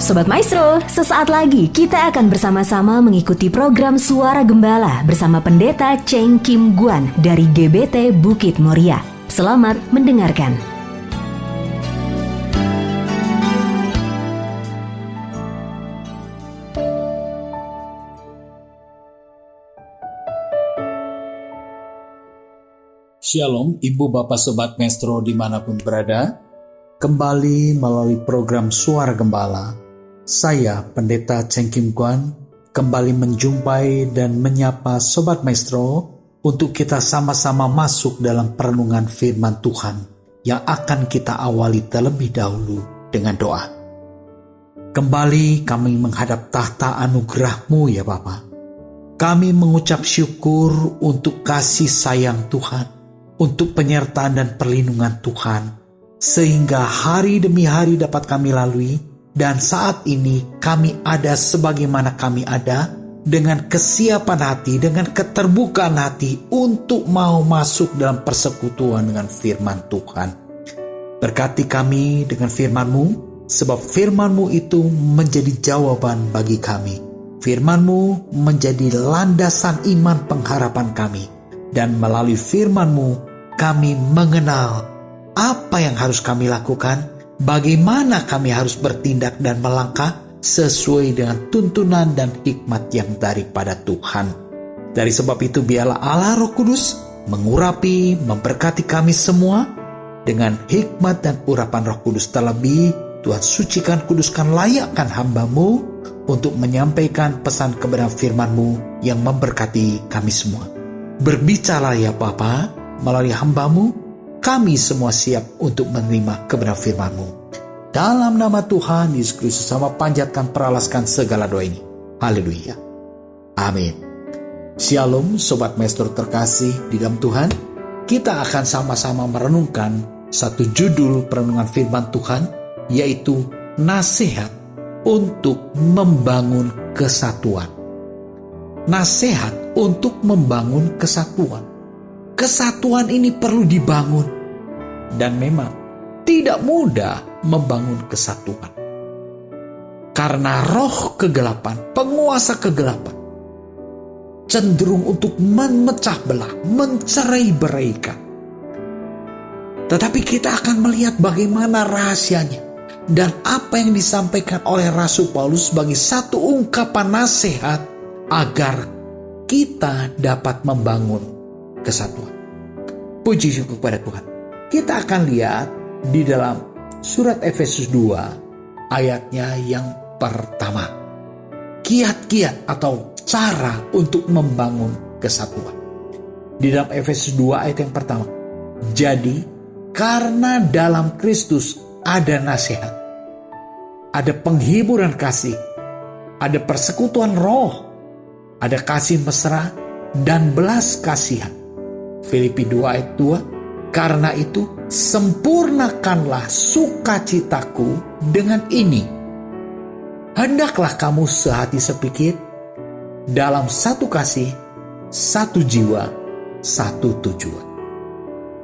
Sobat Maestro, sesaat lagi kita akan bersama-sama mengikuti program Suara Gembala bersama Pendeta Cheng Kim Guan dari GBT Bukit Moria. Selamat mendengarkan. Shalom, Ibu Bapak Sobat Maestro dimanapun berada. Kembali melalui program Suara Gembala, saya Pendeta Cheng Kim Guan kembali menjumpai dan menyapa Sobat Maestro untuk kita sama-sama masuk dalam perenungan firman Tuhan yang akan kita awali terlebih dahulu dengan doa. Kembali kami menghadap tahta anugerah-Mu ya Bapa. Kami mengucap syukur untuk kasih sayang Tuhan, untuk penyertaan dan perlindungan Tuhan, sehingga hari demi hari dapat kami lalui, dan saat ini kami ada sebagaimana kami ada, dengan kesiapan hati, dengan keterbukaan hati untuk mau masuk dalam persekutuan dengan firman Tuhan. Berkati kami dengan firman-Mu, sebab firman-Mu itu menjadi jawaban bagi kami. Firman-Mu menjadi landasan iman pengharapan kami, dan melalui firman-Mu kami mengenal apa yang harus kami lakukan, bagaimana kami harus bertindak dan melangkah sesuai dengan tuntunan dan hikmat yang daripada Tuhan. Dari sebab itu biarlah Allah Roh Kudus mengurapi, memberkati kami semua dengan hikmat dan urapan Roh Kudus. Terlebih Tuhan sucikan, kuduskan, layakkan hamba-Mu untuk menyampaikan pesan kebenaran firman-Mu yang memberkati kami semua. Berbicara ya Bapa, melalui hamba-Mu, kami semua siap untuk menerima kebenaran firman-Mu. Dalam nama Tuhan Yesus Kristus sama panjatkan peralaskan segala doa ini. Haleluya. Amin. Shalom Sobat Maestro terkasih di dalam Tuhan. Kita akan sama-sama merenungkan satu judul perenungan firman Tuhan, yaitu nasihat untuk membangun kesatuan. Nasihat untuk membangun kesatuan. Kesatuan ini perlu dibangun, dan memang tidak mudah membangun kesatuan. Karena roh kegelapan, penguasa kegelapan, cenderung untuk memecah belah, mencerai-beraikan. Tetapi kita akan melihat bagaimana rahasianya, dan apa yang disampaikan oleh Rasul Paulus sebagai satu ungkapan nasihat agar kita dapat membangun kesatuan. Puji syukur kepada Tuhan. Kita akan lihat di dalam surat Efesus 2 ayatnya yang pertama. Kiat-kiat atau cara untuk membangun kesatuan. Di dalam Efesus 2 ayat yang pertama. Jadi karena dalam Kristus ada nasihat, ada penghiburan kasih, ada persekutuan roh, ada kasih mesra dan belas kasihan. Filipi 2 ayat 2, karena itu sempurnakanlah sukacitaku dengan ini. Hendaklah kamu sehati sepikir, dalam satu kasih, satu jiwa, satu tujuan.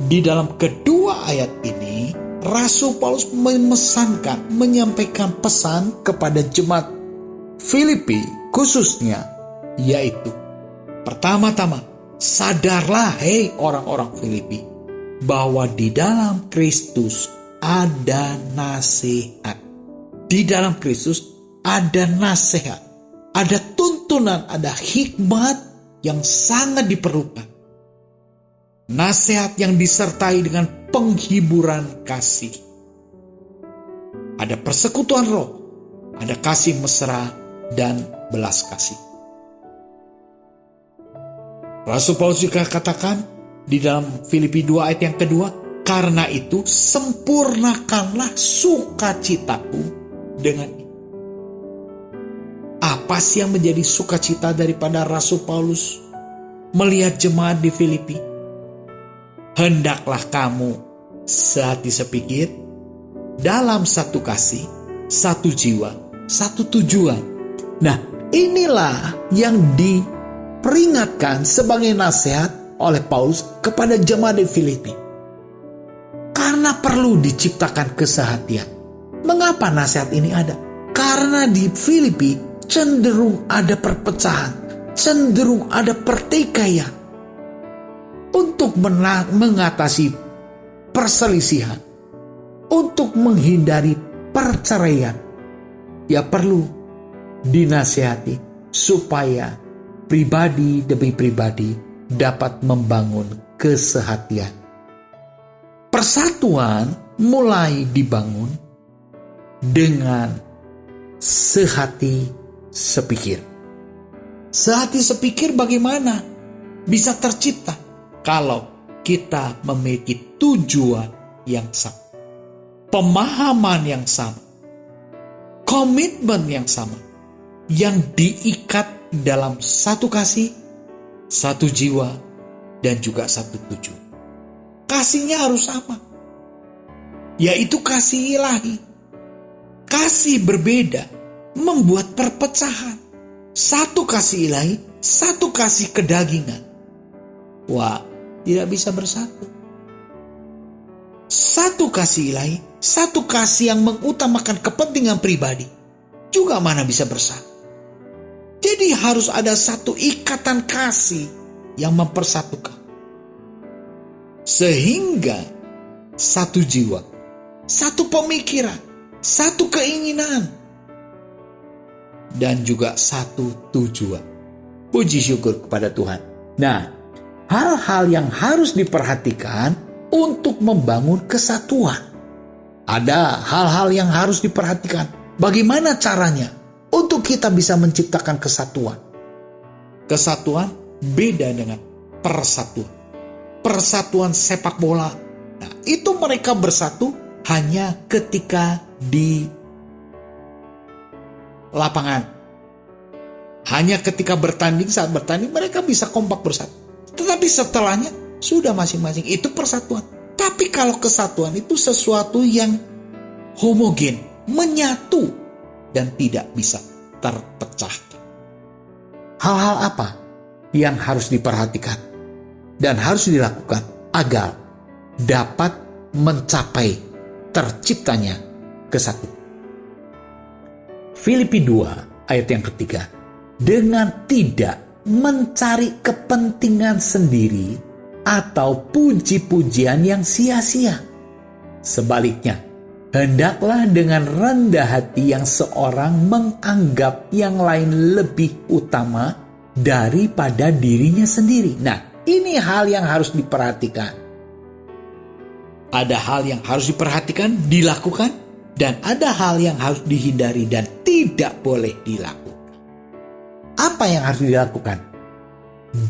Di dalam kedua ayat ini, Rasul Paulus memesankan, menyampaikan pesan kepada jemaat Filipi khususnya, yaitu pertama-tama, sadarlah hei orang-orang Filipi, bahwa di dalam Kristus ada nasihat. Di dalam Kristus ada nasihat, ada tuntunan, ada hikmat yang sangat diperlukan. Nasihat yang disertai dengan penghiburan kasih. Ada persekutuan roh, ada kasih mesra dan belas kasih. Rasul Paulus juga katakan di dalam Filipi 2 ayat yang kedua, karena itu sempurnakanlah sukacitaku dengan ini. Apa sih yang menjadi sukacita daripada Rasul Paulus melihat jemaat di Filipi? Hendaklah kamu sehati sepikir, dalam satu kasih, satu jiwa, satu tujuan. Nah, inilah yang diperingatkan sebagai nasihat oleh Paulus kepada jemaat di Filipi. Karena perlu diciptakan kesehatian. Mengapa nasihat ini ada? Karena Karena di Filipi cenderung ada perpecahan, cenderung ada pertikaian. Untuk mengatasi perselisihan, untuk menghindari perceraian, ya perlu dinasihati supaya pribadi demi pribadi dapat membangun kesehatian. Persatuan mulai dibangun dengan sehati sepikir. Sehati sepikir bagaimana bisa tercipta kalau kita memiliki tujuan yang sama, pemahaman yang sama, komitmen yang sama, yang diikat dalam satu kasih, satu jiwa, dan juga satu tujuan. Kasihnya harus sama, yaitu kasih ilahi. Kasih berbeda membuat perpecahan. Satu kasih ilahi, satu kasih kedagingan. Wah, tidak bisa bersatu. Satu kasih ilahi, satu kasih yang mengutamakan kepentingan pribadi, juga mana bisa bersatu. Jadi harus ada satu ikatan kasih yang mempersatukan. Sehingga satu jiwa, satu pemikiran, satu keinginan, dan juga satu tujuan. Puji syukur kepada Tuhan. Nah, hal-hal yang harus diperhatikan untuk membangun kesatuan. Ada hal-hal yang harus diperhatikan. Bagaimana caranya untuk kita bisa menciptakan kesatuan? Kesatuan beda dengan persatuan. Persatuan sepak bola. Nah, itu mereka bersatu hanya ketika di lapangan. Hanya ketika bertanding, saat bertanding mereka bisa kompak bersatu. Tetapi setelahnya sudah masing-masing, itu persatuan. Tapi kalau kesatuan itu sesuatu yang homogen, menyatu, dan tidak bisa terpecahkan. Hal-hal apa yang harus diperhatikan dan harus dilakukan agar dapat mencapai terciptanya kesatuan? Filipi 2 ayat yang ketiga. Dengan tidak mencari kepentingan sendiri atau puji-pujian yang sia-sia. Sebaliknya, hendaklah dengan rendah hati yang seorang menganggap yang lain lebih utama daripada dirinya sendiri. Nah, ini hal yang harus diperhatikan. Ada hal yang harus diperhatikan, dilakukan, dan ada hal yang harus dihindari dan tidak boleh dilakukan. Apa yang harus dilakukan?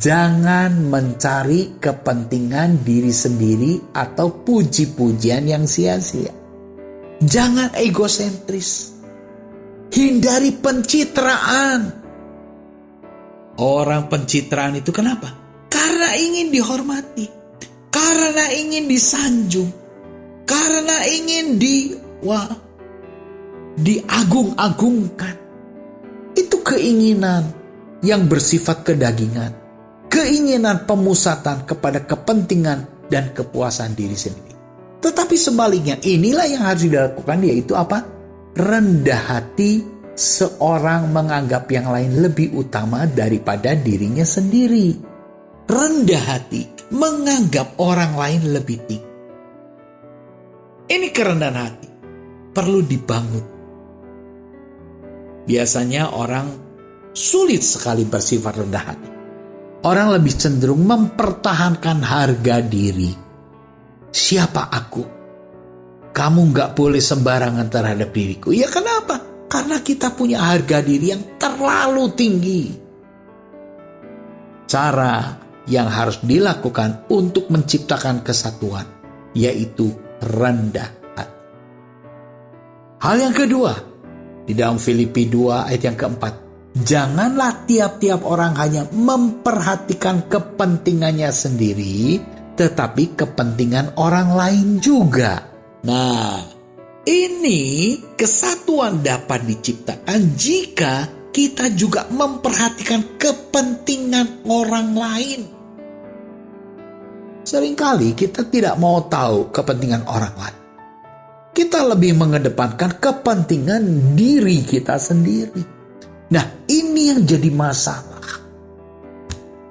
Jangan mencari kepentingan diri sendiri atau puji-pujian yang sia-sia. Jangan egosentris. Hindari pencitraan. Orang pencitraan itu kenapa? Karena ingin dihormati. Karena ingin disanjung. Karena ingin diagung-agungkan. Itu keinginan yang bersifat kedagingan. Keinginan pemusatan kepada kepentingan dan kepuasan diri sendiri. Tetapi sebaliknya, inilah yang harus dilakukan, yaitu apa? Rendah hati seorang menganggap yang lain lebih utama daripada dirinya sendiri. Rendah hati menganggap orang lain lebih tinggi. Ini kerendahan hati perlu dibangun. Biasanya orang sulit sekali bersifat rendah hati. Orang lebih cenderung mempertahankan harga diri. Siapa aku? Kamu gak boleh sembarangan terhadap diriku. Ya kenapa? Karena kita punya harga diri yang terlalu tinggi. Cara yang harus dilakukan untuk menciptakan kesatuan, yaitu rendah hati. Hal yang kedua, di dalam Filipi 2 ayat yang keempat, janganlah tiap-tiap orang hanya memperhatikan kepentingannya sendiri, tetapi kepentingan orang lain juga. Nah, ini kesatuan dapat diciptakan jika kita juga memperhatikan kepentingan orang lain. Seringkali kita tidak mau tahu kepentingan orang lain. Kita lebih mengedepankan kepentingan diri kita sendiri. Nah, ini yang jadi masalah.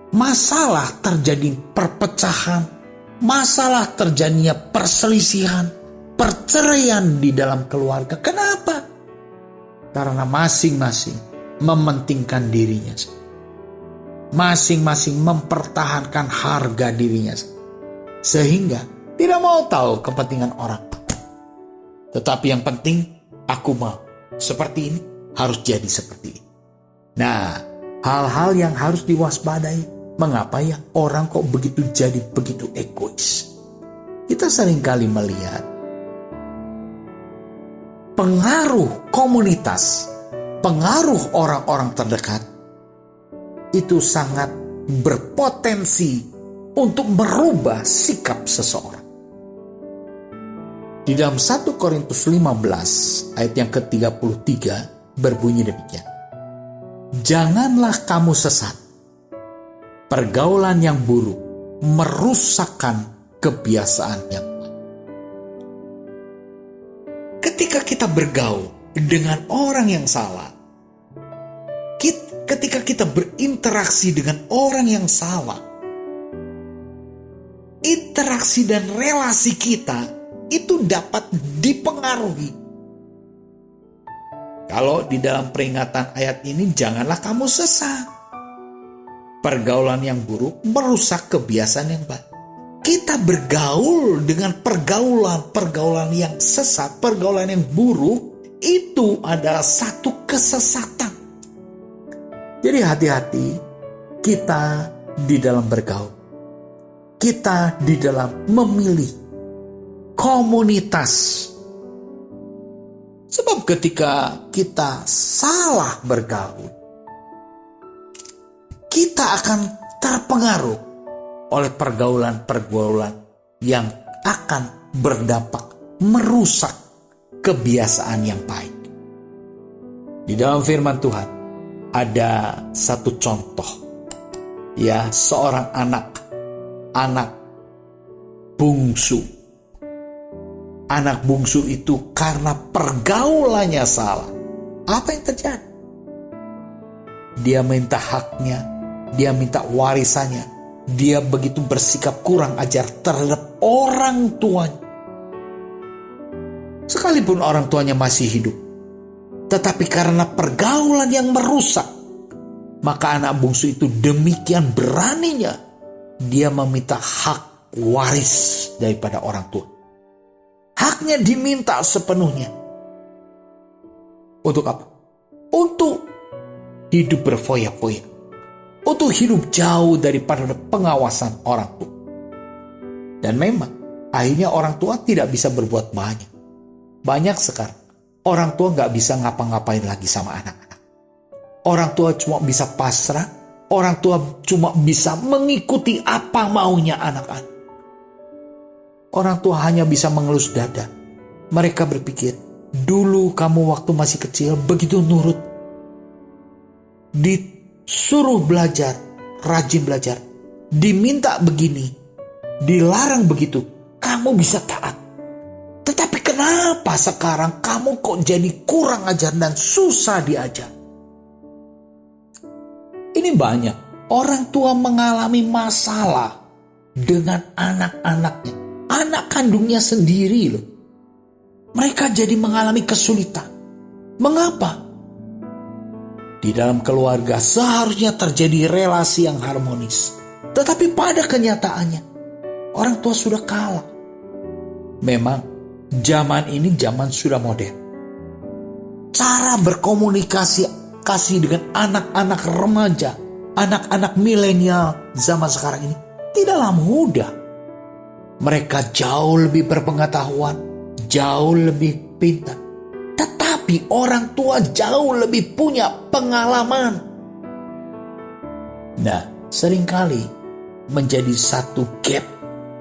Masalah terjadi perpecahan, masalah terjadinya perselisihan, perceraian di dalam keluarga. Kenapa? Karena masing-masing mementingkan dirinya. Masing-masing mempertahankan harga dirinya. Sehingga tidak mau tahu kepentingan orang. Tetapi yang penting, aku mau seperti ini, harus jadi seperti ini. Nah, hal-hal yang harus diwaspadai. Mengapa ya orang kok begitu jadi begitu egois? Kita seringkali melihat pengaruh komunitas, pengaruh orang-orang terdekat itu sangat berpotensi untuk merubah sikap seseorang. Di dalam 1 Korintus 15 ayat yang ke-33 berbunyi demikian. Janganlah kamu sesat. Pergaulan yang buruk merusakkan kebiasaan yang baik. Ketika kita bergaul dengan orang yang salah, ketika kita berinteraksi dengan orang yang salah, interaksi dan relasi kita itu dapat dipengaruhi. Kalau di dalam peringatan ayat ini, janganlah kamu sesat. Pergaulan yang buruk merusak kebiasaan yang baik. Kita bergaul dengan pergaulan yang sesat, pergaulan yang buruk, itu adalah satu kesesatan. Jadi hati-hati kita di dalam bergaul. Kita di dalam memilih komunitas. Sebab ketika kita salah bergaul, kita akan terpengaruh oleh pergaulan-pergaulan yang akan berdampak merusak kebiasaan yang baik. Di dalam firman Tuhan ada satu contoh, ya, seorang anak bungsu. Anak bungsu itu karena pergaulannya salah. Apa yang terjadi? Dia minta haknya, dia minta warisannya. Dia begitu bersikap kurang ajar terhadap orang tuanya. Sekalipun orang tuanya masih hidup, tetapi karena pergaulan yang merusak, maka anak bungsu itu demikian beraninya dia meminta hak waris daripada orang tua. Haknya diminta sepenuhnya. Untuk apa? Untuk hidup berfoya-foya. Untuk hidup jauh daripada pengawasan orang tua. Dan memang akhirnya orang tua tidak bisa berbuat banyak. Banyak sekarang orang tua gak bisa ngapa-ngapain lagi sama anak-anak. Orang tua cuma bisa pasrah. Orang tua cuma bisa mengikuti apa maunya anak-anak. Orang tua hanya bisa mengelus dada. Mereka berpikir, dulu kamu waktu masih kecil begitu nurut. Disuruh belajar, rajin belajar. Diminta begini, dilarang begitu, kamu bisa taat. Tetapi kenapa sekarang kamu kok jadi kurang ajar dan susah diajar? Ini banyak orang tua mengalami masalah dengan anak-anaknya. Anak kandungnya sendiri loh. Mereka jadi mengalami kesulitan. Mengapa? Di dalam keluarga seharusnya terjadi relasi yang harmonis. Tetapi pada kenyataannya, orang tua sudah kalah. Memang zaman ini zaman sudah modern. Cara berkomunikasi dengan anak-anak remaja, anak-anak milenial zaman sekarang ini tidaklah mudah. Mereka jauh lebih berpengetahuan, jauh lebih pintar. Tetapi orang tua jauh lebih punya pengalaman. Nah, seringkali menjadi satu gap,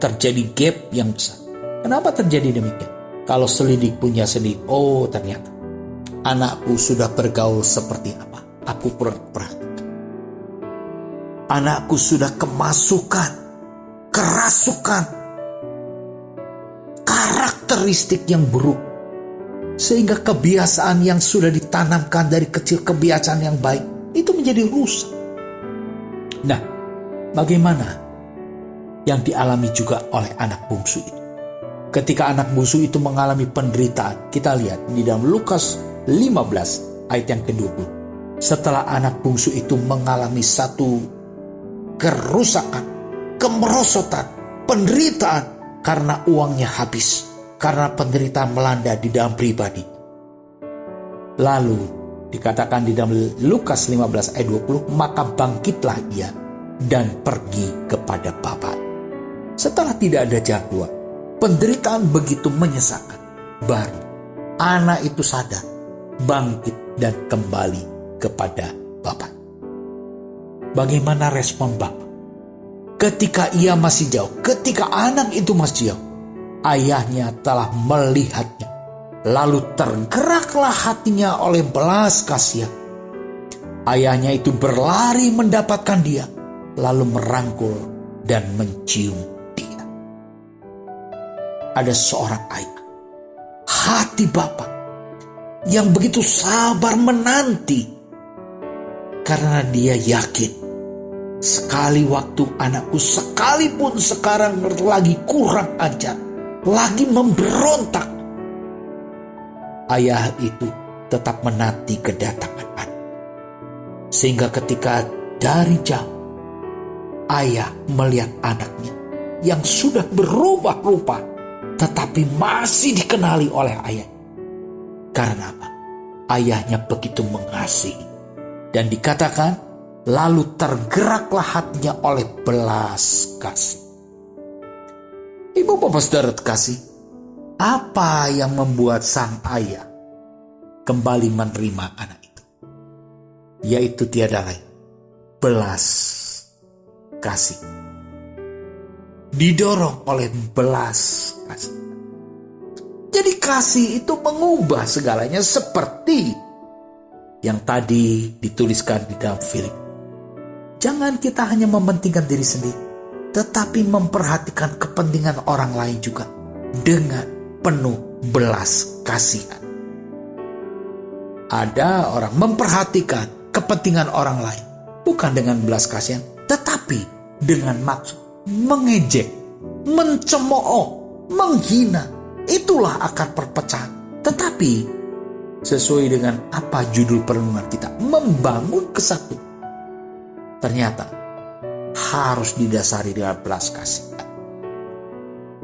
terjadi gap yang besar. Kenapa terjadi demikian? Kalau selidik punya selidik, oh ternyata anakku sudah bergaul seperti apa? Aku kurang perhatikan. Anakku sudah kemasukan, kerasukan, karakteristik yang buruk Sehingga kebiasaan yang sudah ditanamkan dari kecil, kebiasaan yang baik, itu menjadi rusak. Nah, bagaimana yang dialami juga oleh anak bungsu itu? Ketika anak bungsu itu mengalami penderitaan, kita lihat di dalam Lukas 15 ayat yang ke-20. Setelah anak bungsu itu mengalami satu kerusakan, kemerosotan, penderitaan karena uangnya habis, karena penderitaan melanda di dalam pribadi. Lalu dikatakan di dalam Lukas 15 ayat 20, maka bangkitlah ia dan pergi kepada bapa. Setelah tidak ada jadwal, penderitaan begitu menyesakan, baru anak itu sadar, bangkit dan kembali kepada bapa. Bagaimana respon bapa? Ketika ia masih jauh, ketika anak itu masih jauh, ayahnya telah melihatnya. Lalu tergeraklah hatinya oleh belas kasihan. Ayahnya itu berlari mendapatkan dia, lalu merangkul dan mencium dia. Ada seorang ayah, hati bapa, yang begitu sabar menanti, karena dia yakin, sekali waktu anakku sekalipun sekarang lagi kurang ajar, lagi memberontak, ayah itu tetap menanti kedatangan anak. Sehingga ketika dari jauh, ayah melihat anaknya yang sudah berubah rupa, tetapi masih dikenali oleh ayah. Karena apa? Ayahnya begitu mengasihi. Dan dikatakan, lalu tergeraklah hatinya oleh belas kasih. Ibu bapak saudara terkasih, apa yang membuat sang ayah kembali menerima anak itu? Yaitu tiada lain, belas kasih. Didorong oleh belas kasih. Jadi kasih itu mengubah segalanya, seperti yang tadi dituliskan di dalam Filipi. Jangan kita hanya mementingkan diri sendiri, tetapi memperhatikan kepentingan orang lain juga dengan penuh belas kasihan. Ada orang memperhatikan kepentingan orang lain bukan dengan belas kasihan, tetapi dengan maksud mengejek, mencemooh, menghina. Itulah akar perpecahan. Tetapi sesuai dengan apa judul perenungan kita, membangun kesatuan, ternyata harus didasari dengan belas kasihan.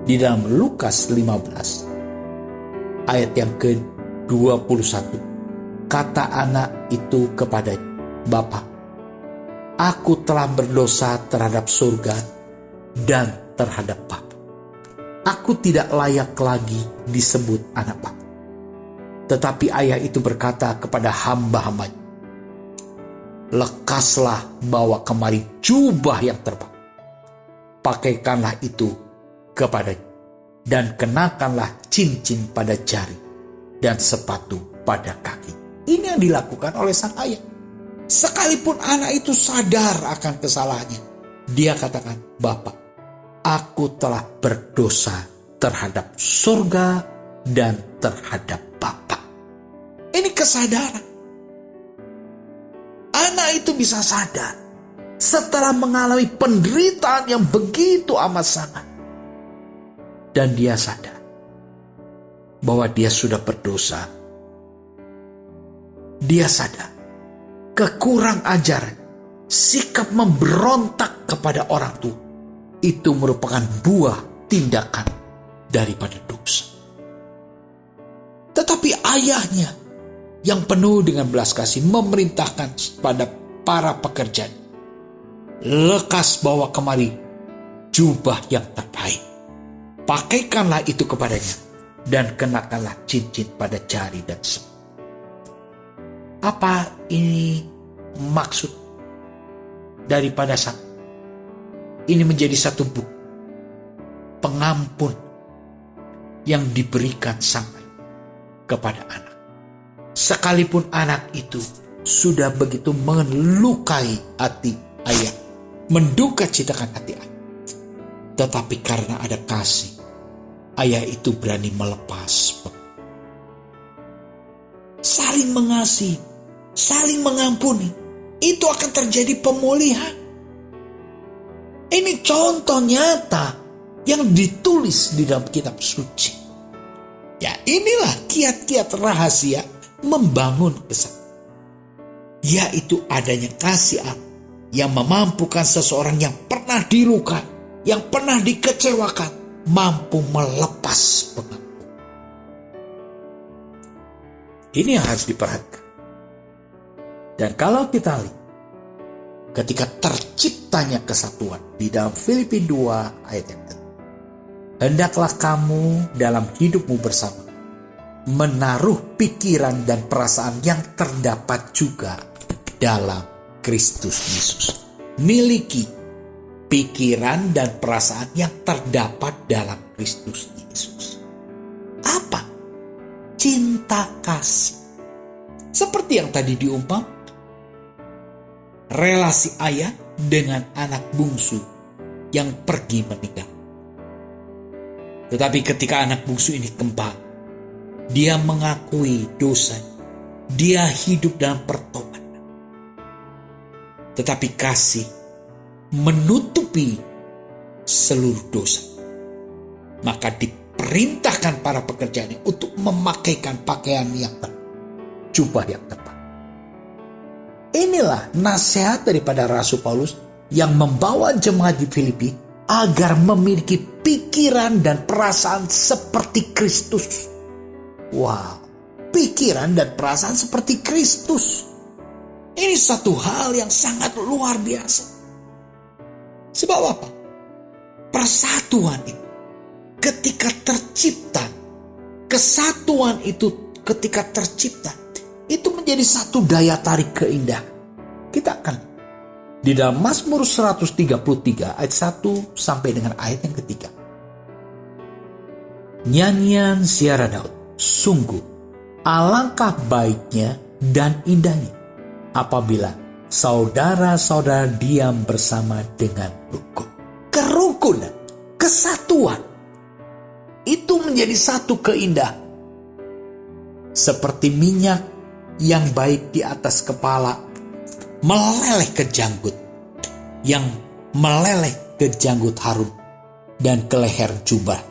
Di dalam Lukas 15 ayat yang ke-21, kata anak itu kepada bapa, aku telah berdosa terhadap surga dan terhadap bapa. Aku tidak layak lagi disebut anak bapa. Tetapi ayah itu berkata kepada hamba-hambanya, lekaslah bawa kemari jubah yang terbaik. Pakaikanlah itu kepadanya, dan kenakanlah cincin pada jari dan sepatu pada kaki. Ini yang dilakukan oleh sang ayah. Sekalipun anak itu sadar akan kesalahannya, dia katakan, Bapak, aku telah berdosa terhadap surga dan terhadap Bapa. Ini kesadaran. Anak itu bisa sadar setelah mengalami penderitaan yang begitu amat sangat. Dan dia sadar bahwa dia sudah berdosa. Dia sadar kekurang ajaran, sikap memberontak kepada orang tua, itu merupakan buah tindakan daripada dosa. Tetapi ayahnya yang penuh dengan belas kasih memerintahkan pada para pekerja, lekas bawa kemari jubah yang terbaik. Pakaikanlah itu kepadanya dan kenakanlah cincin pada jari dan sepatu. Apa ini maksud daripada sang? Ini menjadi satu bukti pengampun yang diberikan sang ayah kepada anak. Sekalipun anak itu sudah begitu melukai hati ayah, menduka citakan hati ayah, tetapi karena ada kasih, ayah itu berani melepas. saling mengasihi, saling mengampuni, itu akan terjadi pemulihan. Ini contoh nyata yang ditulis di dalam kitab suci. Ya, inilah kiat-kiat rahasia membangun kesatuan, yaitu adanya kasih Allah yang memampukan seseorang yang pernah dilukai, yang pernah dikecewakan, mampu melepas pengaruh. Ini yang harus diperhatikan. Dan kalau kita lihat, ketika terciptanya kesatuan di dalam Filipi 2 ayat yang ke-6, hendaklah kamu dalam hidupmu bersama menaruh pikiran dan perasaan yang terdapat juga dalam Kristus Yesus. Miliki pikiran dan perasaan yang terdapat dalam Kristus Yesus. Apa? Cinta kasih. Seperti yang tadi diumpam, relasi ayah dengan anak bungsu yang pergi meninggal. Tetapi ketika anak bungsu ini kembali, dia mengakui dosa, dia hidup dalam pertobatan. Tetapi kasih menutupi seluruh dosa. Maka diperintahkan para pekerjanya untuk memakaikan pakaian yang tepat, jubah yang tepat. Inilah nasihat daripada Rasul Paulus yang membawa jemaat di Filipi agar memiliki pikiran dan perasaan seperti Kristus. Wow, pikiran dan perasaan seperti Kristus. Ini satu hal yang sangat luar biasa. Sebab apa? Persatuan itu ketika tercipta, kesatuan itu ketika tercipta, itu menjadi satu daya tarik keindahan. Kita akan di dalam Mazmur 133 ayat 1 sampai dengan ayat yang ketiga. Nyanyian Ziarah Daud. Sungguh alangkah baiknya dan indahnya apabila saudara-saudara diam bersama dengan rukun. Kerukunan, kesatuan, itu menjadi satu keindahan. Seperti minyak yang baik di atas kepala meleleh ke janggut, yang meleleh ke janggut Harun dan ke leher jubah.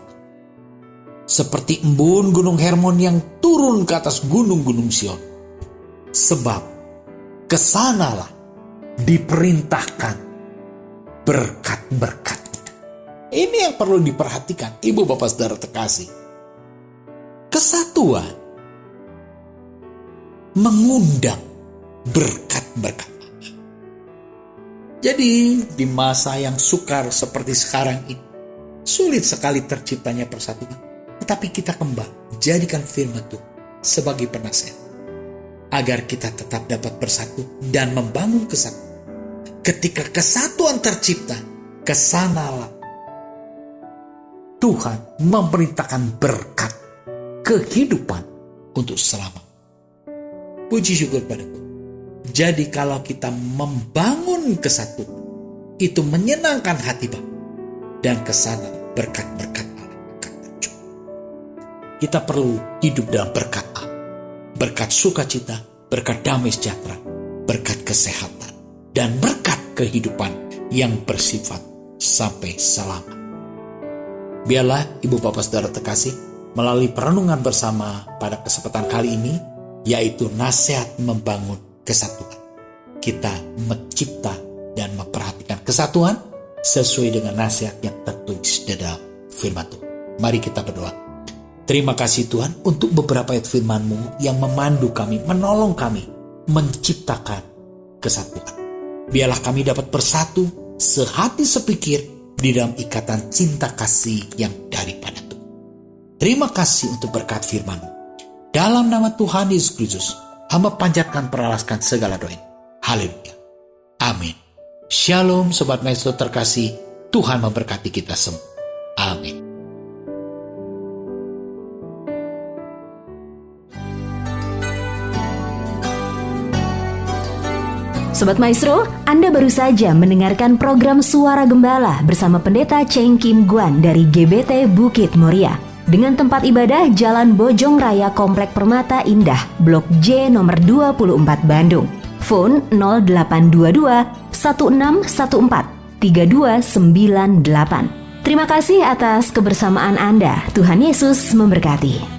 Seperti embun gunung Hermon yang turun ke atas gunung-gunung Sion. Sebab kesanalah diperintahkan berkat-berkat. Ini yang perlu diperhatikan, ibu bapak saudara terkasih. Kesatuan mengundang berkat-berkat. Jadi di masa yang sukar seperti sekarang ini, sulit sekali terciptanya persatuan. Tetapi kita kembali jadikan firman Tuhan sebagai penasehat agar kita tetap dapat bersatu dan membangun kesatuan. Ketika kesatuan tercipta, kesanalah Tuhan memerintahkan berkat kehidupan untuk selama. Puji syukur pada Tuhan. Jadi kalau kita membangun kesatuan, itu menyenangkan hati Bapa, dan kesana berkat-berkat kita perlu hidup dalam berkat Allah, berkat sukacita, berkat damai sejahtera, berkat kesehatan, dan berkat kehidupan yang bersifat sampai selama. Biarlah ibu bapak saudara terkasih, melalui perenungan bersama pada kesempatan kali ini, yaitu nasihat membangun kesatuan, kita mencipta dan memperhatikan kesatuan sesuai dengan nasihat yang tertulis di dalam firman Tuhan. Mari kita berdoa. Terima kasih Tuhan untuk beberapa ayat firman-Mu yang memandu kami, menolong kami, menciptakan kesatuan. Biarlah kami dapat bersatu, sehati sepikir di dalam ikatan cinta kasih yang daripada Tuhan. Terima kasih untuk berkat firman-Mu. Dalam nama Tuhan Yesus Kristus, hamba panjatkan peralaskan segala doa. Haleluya. Amin. Shalom Sobat Maestro terkasih, Tuhan memberkati kita semua. Amin. Sobat Maestro, Anda baru saja mendengarkan program Suara Gembala bersama Pendeta Cheng Kim Guan dari GBT Bukit Moria. dengan tempat ibadah Jalan Bojong Raya Komplek Permata Indah, Blok J nomor 24 Bandung. Phone 0822 1614 3298. Terima kasih atas kebersamaan Anda. Tuhan Yesus memberkati.